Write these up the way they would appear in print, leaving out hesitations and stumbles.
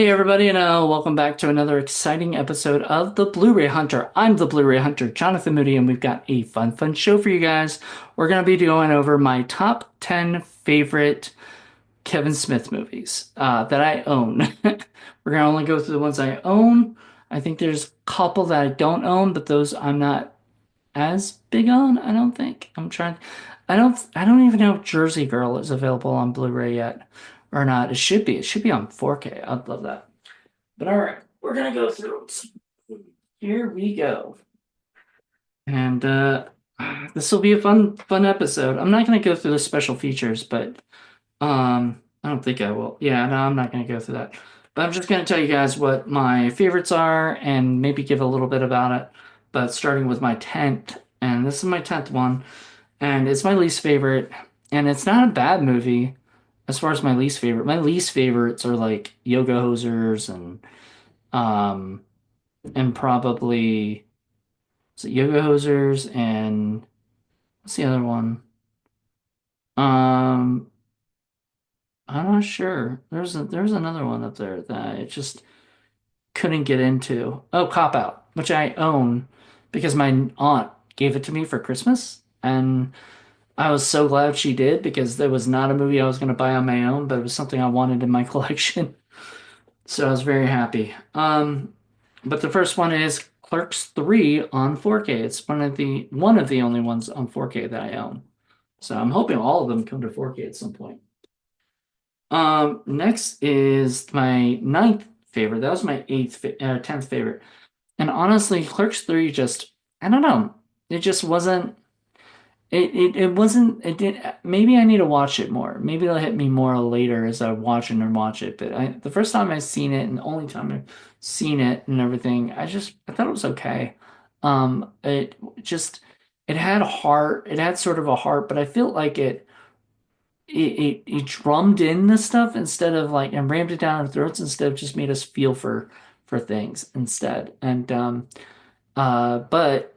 Hey everybody, and welcome back to another exciting episode of the Blu-ray Hunter. I'm the Blu-ray Hunter, Jonathan Moody, and we've got a fun show for you guys. We're going to be going over my top 10 favorite Kevin Smith movies that I own. We're going to only go through the ones I own. I think there's a couple that I don't own, but those I'm not as big on, I don't think. I don't even know if Jersey Girl is available on Blu-ray yet or not. It should be. It should be on 4K. I'd love that. But all right, we're gonna go through it. Here we go. And this will be a fun episode. I'm not gonna go through the special features, but I don't think I will. Yeah, no, I'm not gonna go through that. But I'm just gonna tell you guys what my favorites are and maybe give a little bit about it. But starting with my 10th, and this is my 10th one, and it's my least favorite, and it's not a bad movie as far as my least favorite. My least favorites are like Yoga Hosers um and probably is it Yoga Hosers and what's the other one? Um, I'm not sure. There's another one up there that I just couldn't get into. Oh, Cop Out, which I own because my aunt gave it to me for Christmas, and I was so glad she did because there was not a movie I was going to buy on my own, but it was something I wanted in my collection. So I was very happy. But the first one is Clerks 3 on 4K. It's one of the only ones on 4K that I own. So I'm hoping all of them come to 4K at some point. Next is my ninth favorite. That was my 10th favorite. And honestly, Clerks 3 just, I don't know. It just wasn't it wasn't it did maybe I need to watch it more. Maybe it'll hit me more later as I watch it and watch it. But the first time I've seen it and the only time I've seen it and everything, I thought it was okay. It just it had a heart. It had sort of a heart, but I feel like it drummed in the stuff instead of like and rammed it down our throats instead of just made us feel for things instead. But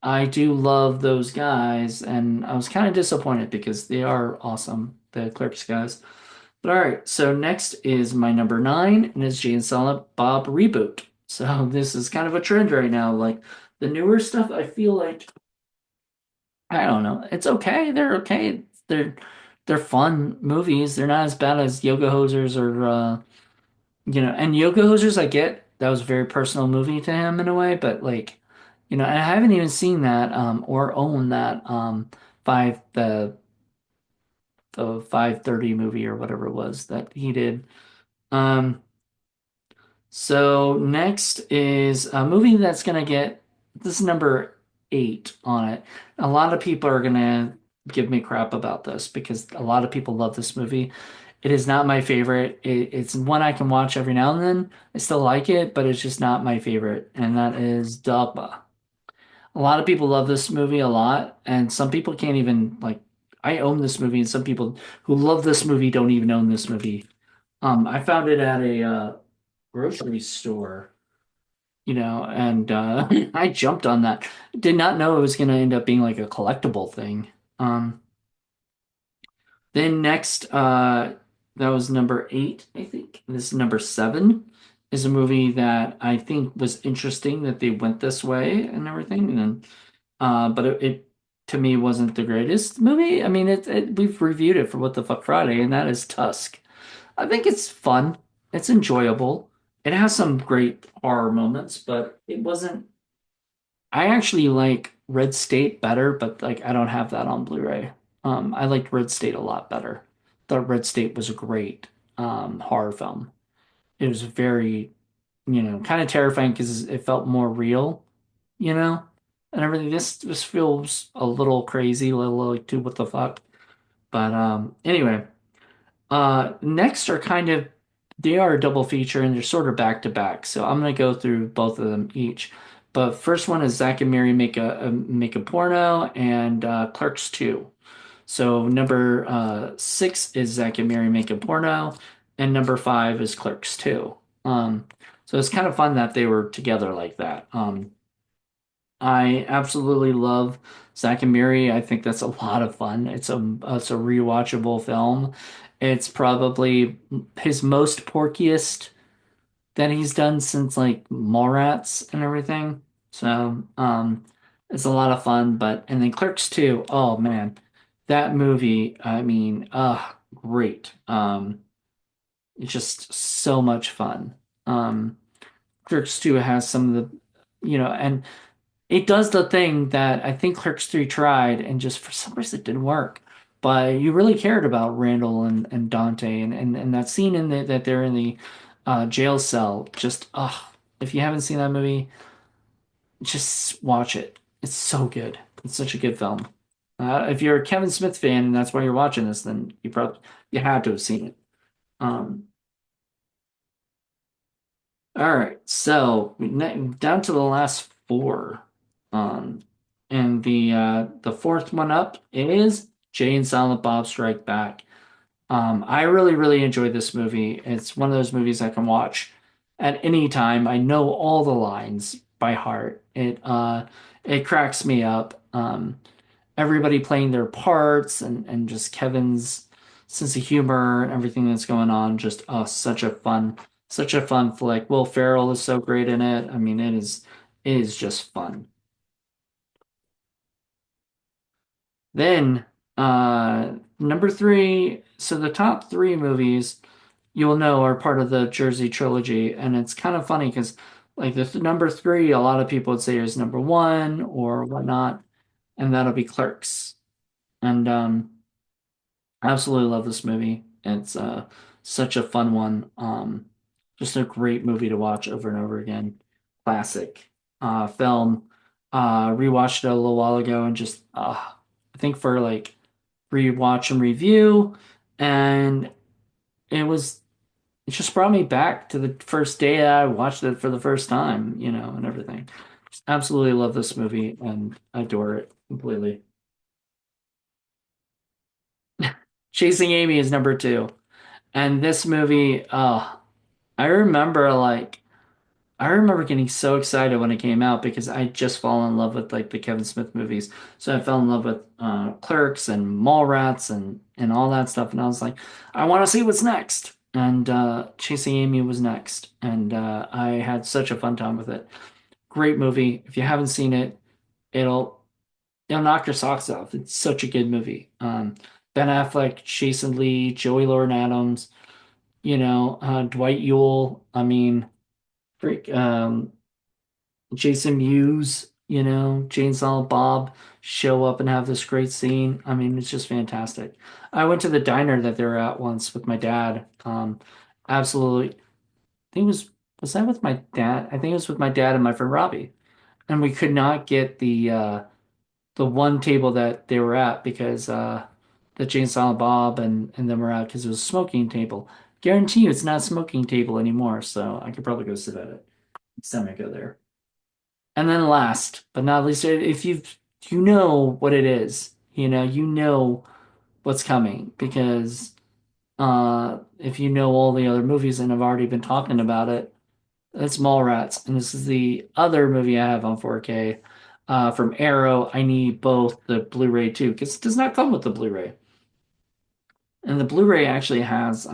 I do love those guys, and I was kind of disappointed because they are awesome, the Clerks guys. But all right, so next is my number nine, and it's Jay and Silent Bob reboot. So this is kind of a trend right now. Like the newer stuff, I feel like I don't know, it's okay. They're okay. They're fun movies. They're not as bad as Yoga Hosers or and Yoga Hosers, I get that was a very personal movie to him in a way, but like, and I haven't even seen that or owned that five the 5:30 movie or whatever it was that he did. Um, so next is a movie that's gonna get this is number eight on it. A lot of people are gonna give me crap about this because a lot of people love this movie. It is not my favorite. It's one I can watch every now and then. I still like it, but it's just not my favorite, and that is Dogma. A lot of people love this movie a lot, and some people can't even like. I own this movie, and some people who love this movie don't even own this movie. I found it at a grocery store, and I jumped on that. Did not know it was going to end up being like a collectible thing. Then next, that was number eight, I think. This is number seven is a movie that I think was interesting that they went this way and everything. And then, but it to me wasn't the greatest movie. I mean, we've reviewed it for What the Fuck Friday, and that is Tusk. I think it's fun. It's enjoyable. It has some great horror moments, but it wasn't. I actually like Red State better, but like I don't have that on Blu-ray. I liked Red State a lot better. Thought Red State was a great horror film. It was very, kind of terrifying because it felt more real, you know, and everything. This feels a little crazy, a little like, dude, what the fuck? But anyway, next are kind of they are a double feature and they're sort of back to back. So I'm gonna go through both of them each. But first one is Zack and Miri make a porno and Clerks 2. So number six is Zack and Miri make a porno, and number five is Clerks 2. So it's kind of fun that they were together like that. I absolutely love Zack and Miri. I think that's a lot of fun. It's a rewatchable film. It's probably his most porkiest. that he's done since like Mallrats and everything. So, it's a lot of fun. But and then Clerks 2, oh man, that movie, I mean, great. It's just so much fun. Um, Clerks 2 has some of and it does the thing that I think Clerks 3 tried and just for some reason it didn't work. But you really cared about Randall and Dante and that scene that they're in the jail cell. Just, if you haven't seen that movie, just watch it. It's so good. It's such a good film. If you're a Kevin Smith fan and that's why you're watching this, then you had to have seen it. Um, All right, so down to the last four. Um, and the fourth one up is Jay and Silent Bob Strike Back. I really, really enjoyed this movie. It's one of those movies I can watch at any time. I know all the lines by heart. It cracks me up. Everybody playing their parts and just Kevin's sense of humor and everything that's going on. Just such a fun flick. Will Ferrell is so great in it. I mean, it is just fun. Then number three, so the top three movies you'll know are part of the Jersey trilogy, and it's kind of funny because like number three, a lot of people would say is number one or whatnot, and that'll be Clerks. And I absolutely love this movie. It's such a fun one. Just a great movie to watch over and over again. Classic film. Rewatched it a little while ago and just I think for like rewatch and review, and it was it just brought me back to the first day I watched it for the first time, and everything. Just absolutely love this movie and adore it completely. Chasing Amy is number two. And this movie, I remember I remember getting so excited when it came out because I just fall in love with like the Kevin Smith movies. So I fell in love with Clerks and Mallrats and all that stuff. And I was like, I want to see what's next. And Chasing Amy was next. And I had such a fun time with it. Great movie. If you haven't seen it, it'll it'll knock your socks off. It's such a good movie. Ben Affleck, Jason Lee, Joey Lauren Adams. Dwight Yule. I mean, freak, Jason Mewes, Jane Silent Bob show up and have this great scene. I mean, it's just fantastic. I went to the diner that they were at once with my dad. Absolutely. I think was that with my dad? I think it was with my dad and my friend Robbie. And we could not get the one table that they were at because the Jane Silent Bob and them were out because it was a smoking table. Guarantee you it's not a smoking table anymore, so I could probably go sit at it next time I go there. And then last but not least, if you know what it is, you know what's coming because if you know all the other movies and have already been talking about it, it's Mallrats, and this is the other movie I have on 4K from Arrow. I need both the Blu-ray too because it does not come with the Blu-ray, and the Blu-ray actually has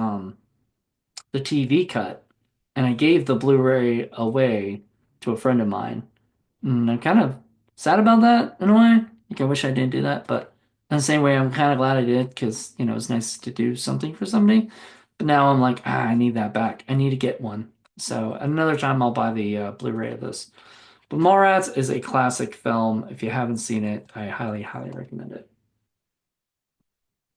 the TV cut, and I gave the Blu-ray away to a friend of mine. And I'm kind of sad about that in a way. Like I wish I didn't do that, but in the same way, I'm kind of glad I did because it's nice to do something for somebody. But now I'm like, I need that back. I need to get one. So another time I'll buy the Blu-ray of this. But Mallrats is a classic film. If you haven't seen it, I highly, highly recommend it.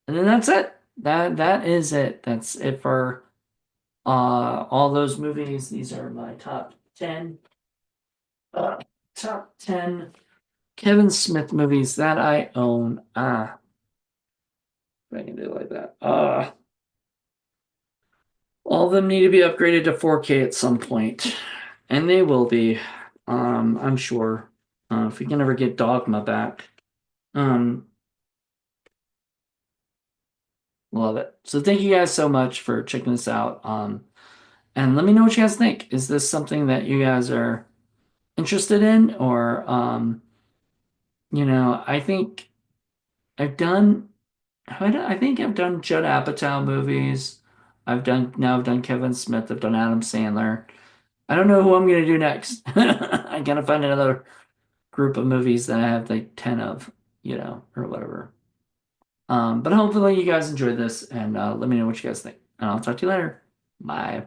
And then that's it. That is it. That's it for all those movies. These are my uh, top 10 Kevin Smith movies that I own. If I can do it like that. All of them need to be upgraded to 4K at some point, and they will be. I'm sure. If we can ever get Dogma back. Um, love it. So thank you guys so much for checking this out. And let me know what you guys think. Is this something that you guys are interested in, or I think I've done. I think I've done Judd Apatow movies. I've done Kevin Smith. I've done Adam Sandler. I don't know who I'm gonna do next. I gotta find another group of movies that I have like 10 of, or whatever. But hopefully you guys enjoyed this and let me know what you guys think. And I'll talk to you later. Bye.